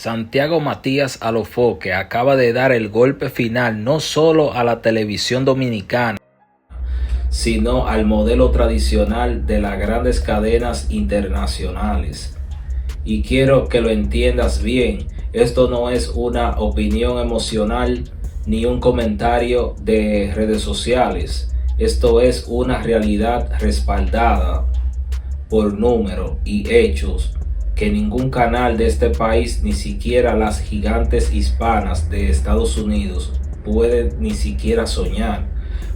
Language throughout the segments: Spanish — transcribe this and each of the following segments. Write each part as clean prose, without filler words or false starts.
Santiago Matías Alofoque acaba de dar el golpe final no solo a la televisión dominicana, sino al modelo tradicional de las grandes cadenas internacionales. Y quiero que lo entiendas bien, esto no es una opinión emocional ni un comentario de redes sociales. Esto es una realidad respaldada por números y hechos que ningún canal de este país, ni siquiera las gigantes hispanas de Estados Unidos, puede ni siquiera soñar.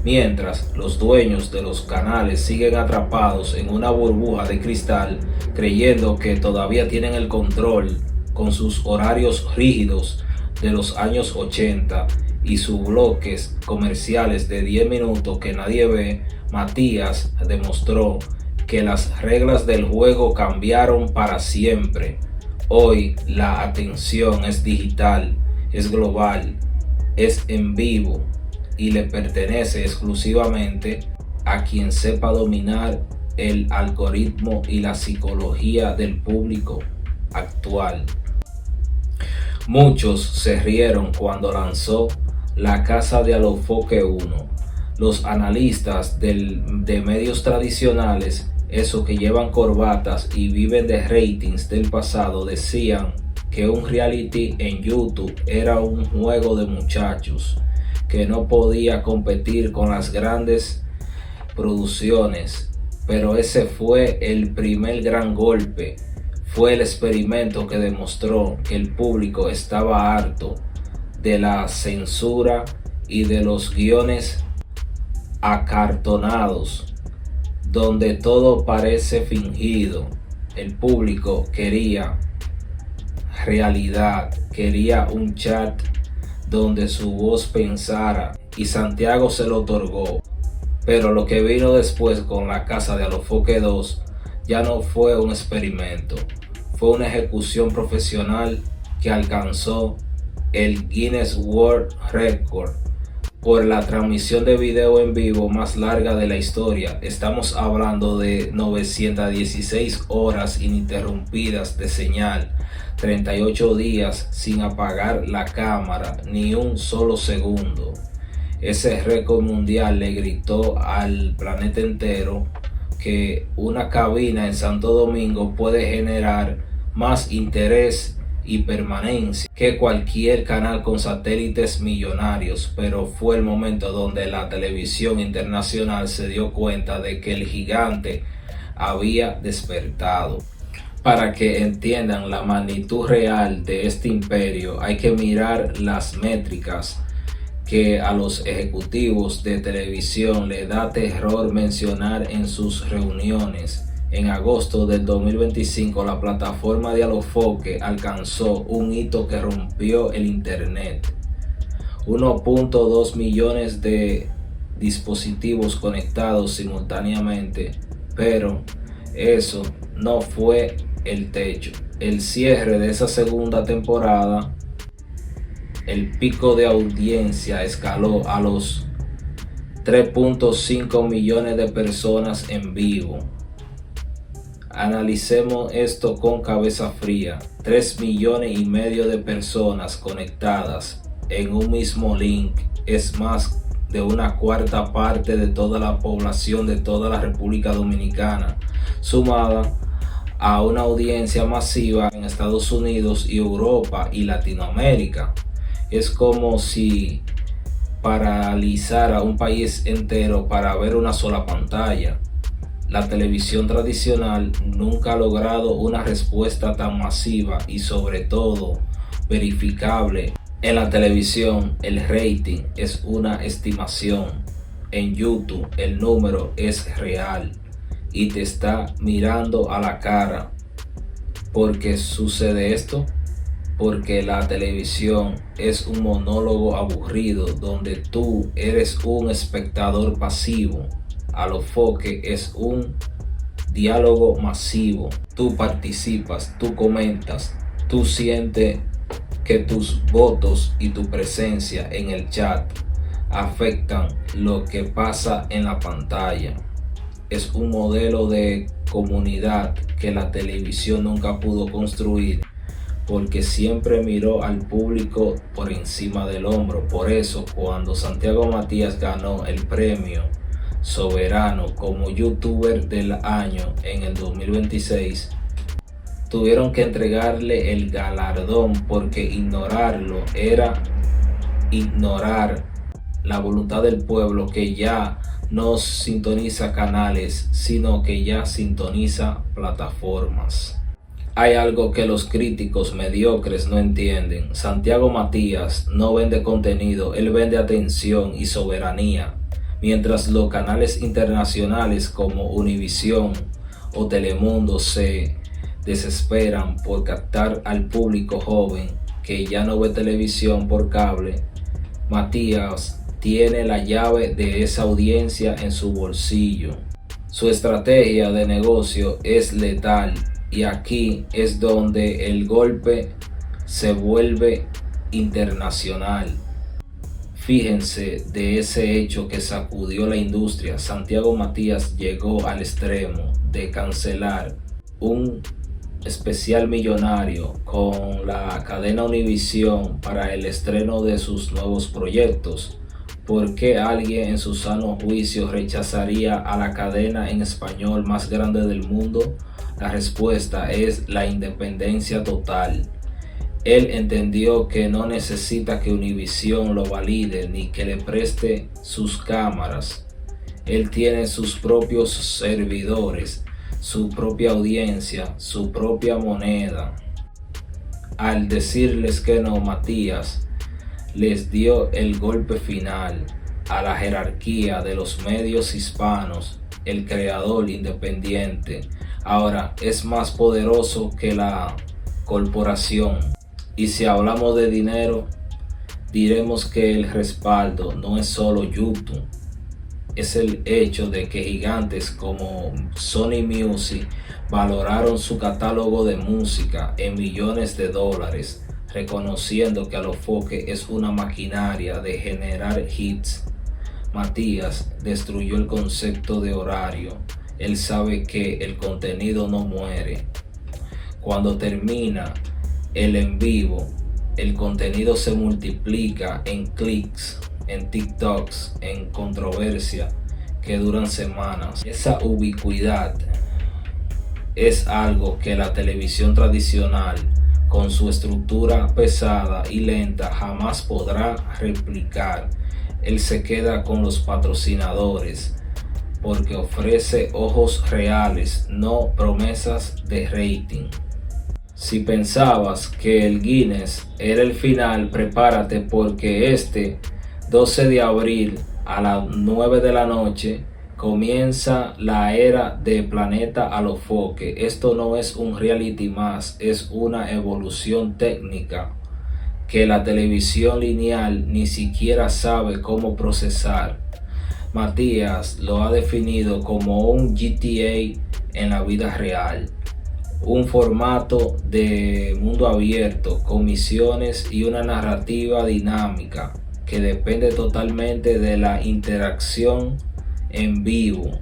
Mientras los dueños de los canales siguen atrapados en una burbuja de cristal, creyendo que todavía tienen el control con sus horarios rígidos de los años 80 y sus bloques comerciales de 10 minutos que nadie ve, Matías demostró que las reglas del juego cambiaron para siempre. Hoy la atención es digital, es global, es en vivo y le pertenece exclusivamente a quien sepa dominar el algoritmo y la psicología del público actual. Muchos se rieron cuando lanzó La Casa de Alofoque 1. Los analistas de medios tradicionales, esos que llevan corbatas y viven de ratings del pasado, decían que un reality en YouTube era un juego de muchachos que no podía competir con las grandes producciones. Pero ese fue el primer gran golpe. Fue el experimento que demostró que el público estaba harto de la censura y de los guiones acartonados, donde todo parece fingido. El público quería realidad, quería un chat donde su voz pensara, y Santiago se lo otorgó. Pero lo que vino después con La Casa de Alofoque 2 ya no fue un experimento, fue una ejecución profesional que alcanzó el Guinness World Record por la transmisión de video en vivo más larga de la historia. Estamos hablando de 916 horas ininterrumpidas de señal, 38 días sin apagar la cámara ni un solo segundo. Ese récord mundial le gritó al planeta entero que una cabina en Santo Domingo puede generar más interés y permanencia que cualquier canal con satélites millonarios. Pero fue el momento donde la televisión internacional se dio cuenta de que el gigante había despertado. Para que entiendan la magnitud real de este imperio, hay que mirar las métricas que a los ejecutivos de televisión le da terror mencionar en sus reuniones. En agosto del 2025, la plataforma de Alofoque alcanzó un hito que rompió el internet. 1.2 millones de dispositivos conectados simultáneamente, pero eso no fue el techo. El cierre de esa segunda temporada, el pico de audiencia escaló a los 3.5 millones de personas en vivo. Analicemos esto con cabeza fría. 3,5 millones de personas conectadas en un mismo link es más de una cuarta parte de toda la población de toda la República Dominicana, sumada a una audiencia masiva en Estados Unidos y Europa y Latinoamérica. Es como si paralizara un país entero para ver una sola pantalla. La televisión tradicional nunca ha logrado una respuesta tan masiva y sobre todo verificable. En la televisión el rating es una estimación. En YouTube el número es real y te está mirando a la cara. ¿Por qué sucede esto? Porque la televisión es un monólogo aburrido donde tú eres un espectador pasivo. Alofoque es un diálogo masivo. Tú participas, tú comentas, tú sientes que tus votos y tu presencia en el chat afectan lo que pasa en la pantalla. Es un modelo de comunidad que la televisión nunca pudo construir, porque siempre miró al público por encima del hombro. Por eso, cuando Santiago Matías ganó el premio Soberano como youtuber del año en el 2026, tuvieron que entregarle el galardón porque ignorarlo era ignorar la voluntad del pueblo, que ya no sintoniza canales, sino que ya sintoniza plataformas. Hay algo que los críticos mediocres no entienden. Santiago Matías no vende contenido, él vende atención y soberanía. Mientras los canales internacionales como Univisión o Telemundo se desesperan por captar al público joven que ya no ve televisión por cable, Matías tiene la llave de esa audiencia en su bolsillo. Su estrategia de negocio es letal, y aquí es donde el golpe se vuelve internacional. Fíjense de ese hecho que sacudió la industria. Santiago Matías llegó al extremo de cancelar un especial millonario con la cadena Univisión para el estreno de sus nuevos proyectos. ¿Por qué alguien en su sano juicio rechazaría a la cadena en español más grande del mundo? La respuesta es la independencia total. Él entendió que no necesita que Univisión lo valide ni que le preste sus cámaras. Él tiene sus propios servidores, su propia audiencia, su propia moneda. Al decirles que no, Matías les dio el golpe final a la jerarquía de los medios hispanos. El creador independiente ahora es más poderoso que la corporación. Y si hablamos de dinero, diremos que el respaldo no es solo YouTube, es el hecho de que gigantes como Sony Music valoraron su catálogo de música en millones de dólares, reconociendo que Alofoque es una maquinaria de generar hits. Matías destruyó el concepto de horario. Él sabe que el contenido no muere. Cuando termina el en vivo, el contenido se multiplica en clics, en TikToks, en controversia que duran semanas. Esa ubicuidad es algo que la televisión tradicional, con su estructura pesada y lenta, jamás podrá replicar. Él se queda con los patrocinadores porque ofrece ojos reales, no promesas de rating. Si pensabas que el Guinness era el final, prepárate, porque este 12 de abril a las 9 de la noche comienza la era de Planeta Alofoque. Esto no es un reality más, es una evolución técnica que la televisión lineal ni siquiera sabe cómo procesar. Matías lo ha definido como un GTA en la vida real. Un formato de mundo abierto con misiones y una narrativa dinámica que depende totalmente de la interacción en vivo.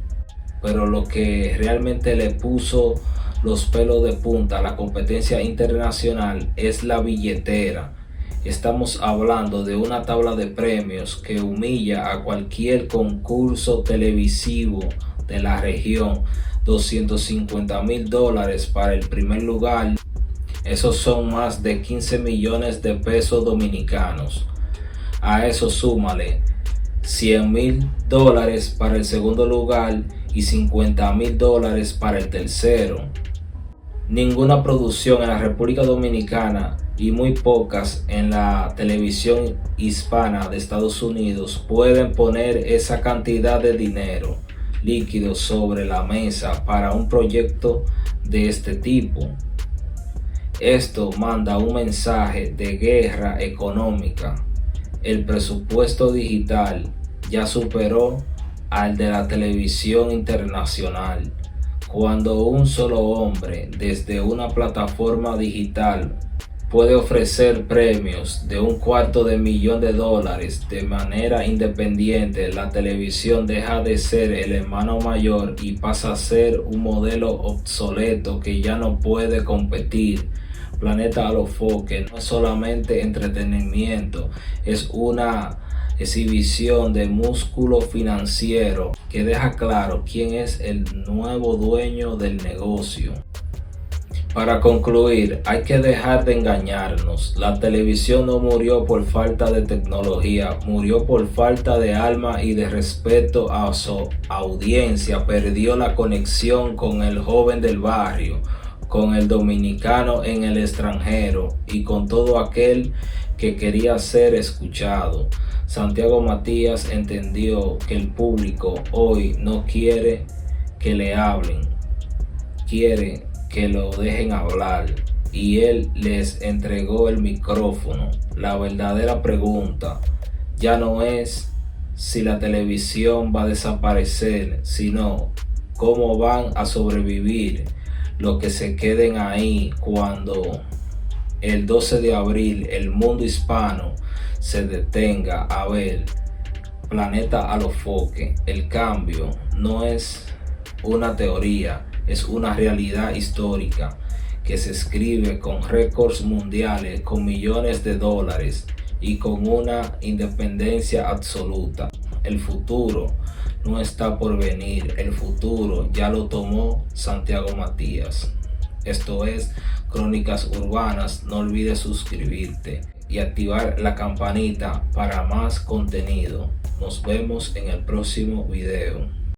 Pero lo que realmente le puso los pelos de punta a la competencia internacional es la billetera. Estamos hablando de una tabla de premios que humilla a cualquier concurso televisivo de la región. $250,000 para el primer lugar. Esos son más de 15 millones de pesos dominicanos. A eso súmale $100,000 para el segundo lugar y $50,000 para el tercero. Ninguna producción en la República Dominicana y muy pocas en la televisión hispana de Estados Unidos pueden poner esa cantidad de dinero líquido sobre la mesa para un proyecto de este tipo. Esto manda un mensaje de guerra económica. El presupuesto digital ya superó al de la televisión internacional. Cuando un solo hombre desde una plataforma digital puede ofrecer premios de $250,000 de manera independiente, la televisión deja de ser el hermano mayor y pasa a ser un modelo obsoleto que ya no puede competir. Planeta Alofoque no es solamente entretenimiento, es una exhibición de músculo financiero que deja claro quién es el nuevo dueño del negocio. Para concluir, hay que dejar de engañarnos. La televisión no murió por falta de tecnología, murió por falta de alma y de respeto a su audiencia. Perdió la conexión con el joven del barrio, con el dominicano en el extranjero y con todo aquel que quería ser escuchado. Santiago Matías entendió que el público hoy no quiere que le hablen, quiere que lo dejen hablar, y él les entregó el micrófono. La verdadera pregunta ya no es si la televisión va a desaparecer, sino cómo van a sobrevivir los que se queden ahí cuando el 12 de abril el mundo hispano se detenga a ver Planeta Alofoque. El cambio no es una teoría, es una realidad histórica que se escribe con récords mundiales, con millones de dólares y con una independencia absoluta. El futuro no está por venir, el futuro ya lo tomó Santiago Matías. Esto es Crónicas Urbanas. No olvides suscribirte y activar la campanita para más contenido. Nos vemos en el próximo video.